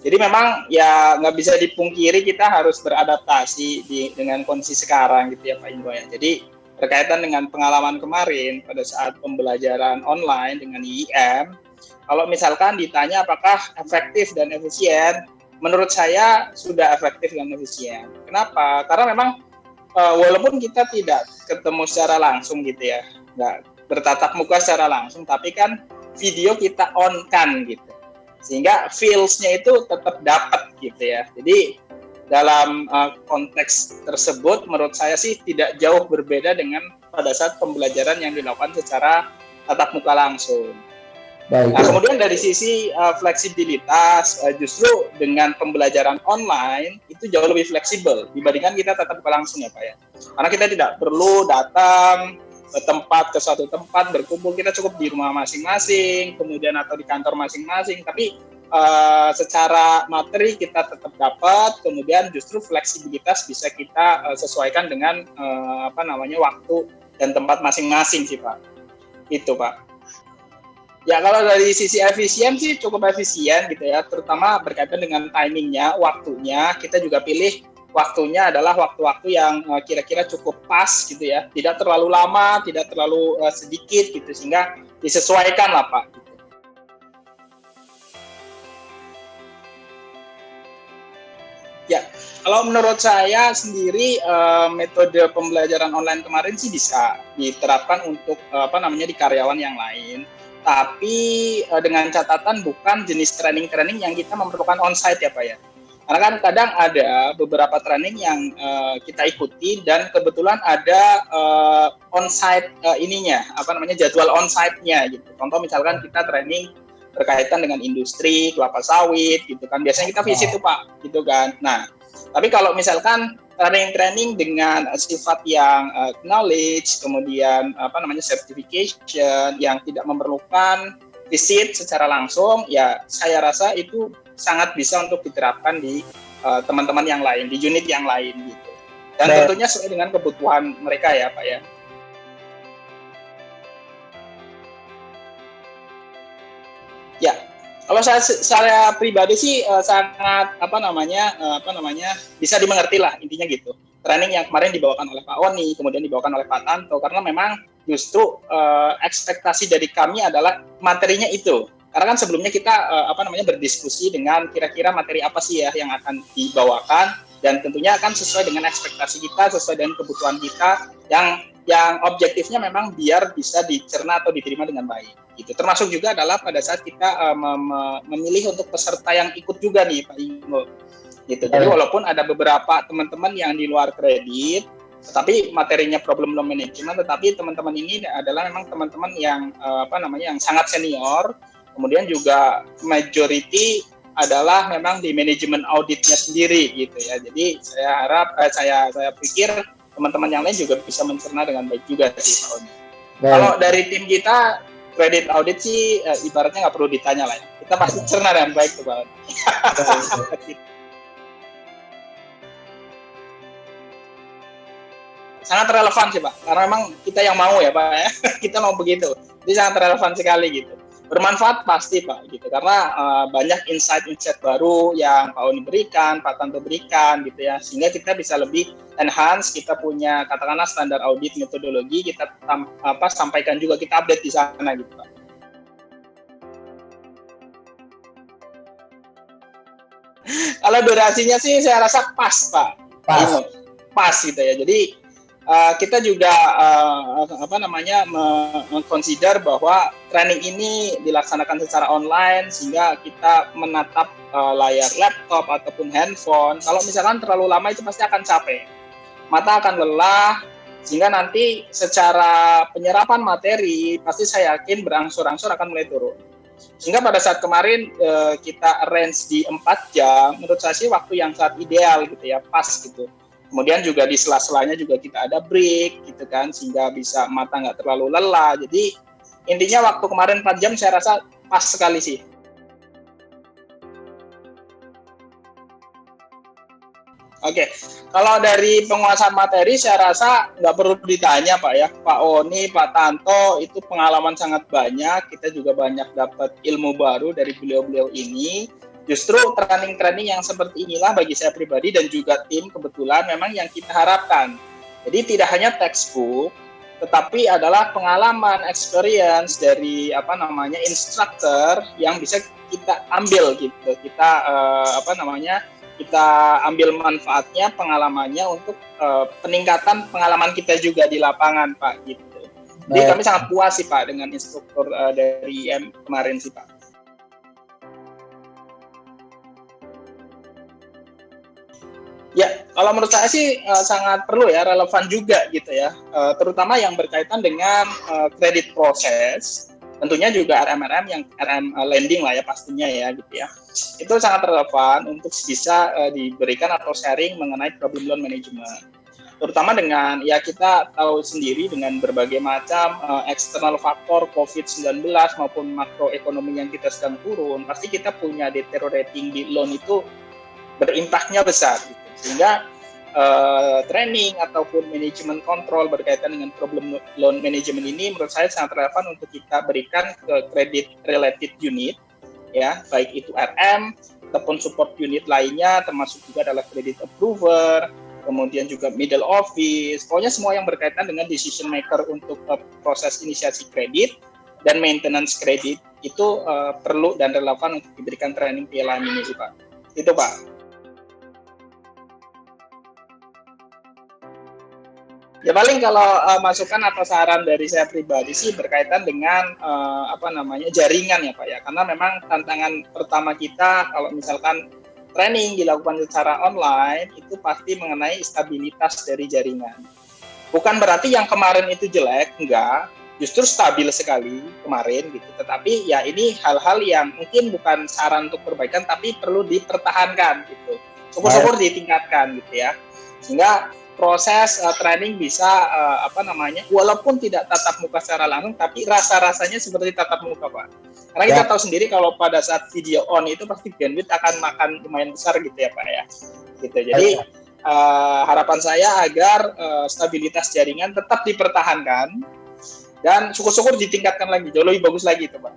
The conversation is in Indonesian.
Jadi memang ya nggak bisa dipungkiri kita harus beradaptasi dengan kondisi sekarang gitu ya Pak Indro ya. Jadi berkaitan dengan pengalaman kemarin pada saat pembelajaran online dengan IIM, kalau misalkan ditanya apakah efektif dan efisien, menurut saya sudah efektif dan efisien. Kenapa? Karena memang walaupun kita tidak ketemu secara langsung gitu ya, nggak bertatap muka secara langsung, tapi kan video kita on kan gitu. Sehingga feels-nya itu tetap dapat gitu ya. Jadi dalam konteks tersebut menurut saya sih tidak jauh berbeda dengan pada saat pembelajaran yang dilakukan secara tatap muka langsung. Baik. Nah, kemudian dari sisi fleksibilitas, justru dengan pembelajaran online itu jauh lebih fleksibel dibandingkan kita tatap muka langsung ya Pak ya. Karena kita tidak perlu datang ke suatu tempat berkumpul, kita cukup di rumah masing-masing, kemudian atau di kantor masing-masing, tapi secara materi kita tetap dapat, kemudian justru fleksibilitas bisa kita sesuaikan dengan waktu dan tempat masing-masing sih Pak. Itu Pak. Ya kalau dari sisi efisien sih cukup efisien gitu ya, terutama berkaitan dengan timingnya, waktunya, kita juga pilih waktunya adalah waktu-waktu yang kira-kira cukup pas gitu ya, tidak terlalu lama, tidak terlalu sedikit gitu, sehingga disesuaikan lah Pak. Gitu. Ya, kalau menurut saya sendiri metode pembelajaran online kemarin sih bisa diterapkan untuk di karyawan yang lain, tapi dengan catatan bukan jenis training-training yang kita memerlukan onsite ya Pak ya. Karena kan kadang ada beberapa training yang kita ikuti dan kebetulan ada onsite jadwal onsite-nya gitu. Contoh misalkan kita training berkaitan dengan industri kelapa sawit gitu kan. Biasanya kita visit tuh Pak, gitu kan. Nah, tapi kalau misalkan training dengan sifat yang knowledge, kemudian certification yang tidak memerlukan visit secara langsung, ya saya rasa itu sangat bisa untuk diterapkan di teman-teman yang lain, di unit yang lain gitu. Dan tentunya sesuai dengan kebutuhan mereka ya Pak ya. Ya, kalau saya pribadi sih sangat bisa dimengerti lah intinya gitu. Training yang kemarin dibawakan oleh Pak Oni, kemudian dibawakan oleh Pak Tanto, karena memang justru ekspektasi dari kami adalah materinya itu. Karena kan sebelumnya kita berdiskusi dengan kira-kira materi apa sih ya yang akan dibawakan, dan tentunya akan sesuai dengan ekspektasi kita, sesuai dengan kebutuhan kita yang objektifnya memang biar bisa dicerna atau diterima dengan baik. Gitu. Termasuk juga adalah pada saat kita memilih untuk peserta yang ikut juga nih Pak Ingo. Gitu. Jadi walaupun ada beberapa teman-teman yang di luar kredit, tetapi materinya problem loan management, tetapi teman-teman ini adalah memang teman-teman yang yang sangat senior. Kemudian juga majority adalah memang di manajemen auditnya sendiri gitu ya. Jadi saya harap saya pikir teman-teman yang lain juga bisa mencerna dengan baik juga sih Pak Oni. Kalau dari tim kita kredit audit sih ibaratnya nggak perlu ditanya lah ya. Kita pasti cerna dengan baik tuh Pak Oni. Sangat relevan sih Pak, karena memang kita yang mau ya Pak ya, kita mau begitu. Jadi sangat relevan sekali gitu. Bermanfaat pasti Pak gitu, karena banyak insight-insight baru yang Pak Oni berikan, Pak Tanto berikan gitu ya, sehingga kita bisa lebih enhance, kita punya katakanlah standar audit metodologi, kita sampaikan juga, kita update di sana gitu Pak. Kalau durasinya sih saya rasa pas Pak, pas gitu ya. Jadi kita juga mengconsider bahwa training ini dilaksanakan secara online, sehingga kita menatap layar laptop ataupun handphone. Kalau misalkan terlalu lama itu pasti akan capek, mata akan lelah, sehingga nanti secara penyerapan materi pasti saya yakin berangsur-angsur akan mulai turun. Sehingga pada saat kemarin kita arrange di 4 jam, menurut saya sih waktu yang sangat ideal gitu ya, pas gitu. Kemudian juga di sela-selanya juga kita ada break gitu kan, sehingga bisa mata nggak terlalu lelah. Jadi intinya waktu kemarin 4 jam saya rasa pas sekali sih. Oke, kalau dari penguasaan materi saya rasa nggak perlu ditanya Pak ya. Pak Oni, Pak Tanto itu pengalaman sangat banyak. Kita juga banyak dapat ilmu baru dari beliau-beliau ini. justru training-training yang seperti inilah bagi saya pribadi dan juga tim kebetulan memang yang kita harapkan. Jadi tidak hanya textbook, tetapi adalah pengalaman, experience dari instructor yang bisa kita ambil gitu. Kita kita ambil manfaatnya, pengalamannya untuk peningkatan pengalaman kita juga di lapangan, Pak, gitu. Jadi kami sangat puas sih, Pak, dengan instruktur dari IM kemarin sih, Pak. Ya, kalau menurut saya sih sangat perlu ya, relevan juga gitu ya, terutama yang berkaitan dengan kredit proses, tentunya juga RM yang RM lending lah ya pastinya ya gitu ya. Itu sangat relevan untuk bisa diberikan atau sharing mengenai problem loan management. Terutama dengan ya kita tahu sendiri dengan berbagai macam eksternal faktor COVID-19 maupun makroekonomi yang kita sedang turun, pasti kita punya deteriorating di loan itu berimpaknya besar gitu. Sehingga training ataupun manajemen kontrol berkaitan dengan problem loan management ini menurut saya sangat relevan untuk kita berikan ke credit related unit ya, baik itu RM ataupun support unit lainnya, termasuk juga adalah credit approver, kemudian juga middle office, pokoknya semua yang berkaitan dengan decision maker untuk proses inisiasi kredit dan maintenance kredit itu perlu dan relevan untuk diberikan training PLM ini sih, Pak. Itu, Pak. Ya paling kalau masukan atau saran dari saya pribadi sih berkaitan dengan jaringan ya Pak ya, karena memang tantangan pertama kita kalau misalkan training dilakukan secara online itu pasti mengenai stabilitas dari jaringan. Bukan berarti yang kemarin itu jelek, enggak, justru stabil sekali kemarin gitu. Tetapi ya ini hal-hal yang mungkin bukan saran untuk perbaikan tapi perlu dipertahankan gitu. Syukur-syukur ditingkatkan gitu ya. Sehingga proses training bisa walaupun tidak tatap muka secara langsung tapi rasa-rasanya seperti tatap muka, Pak. Karena kita tahu sendiri kalau pada saat video on itu pasti bandwidth akan makan lumayan besar gitu ya, Pak ya. Gitu. Jadi harapan saya agar stabilitas jaringan tetap dipertahankan dan syukur-syukur ditingkatkan lagi, jauh lebih bagus lagi itu, Pak.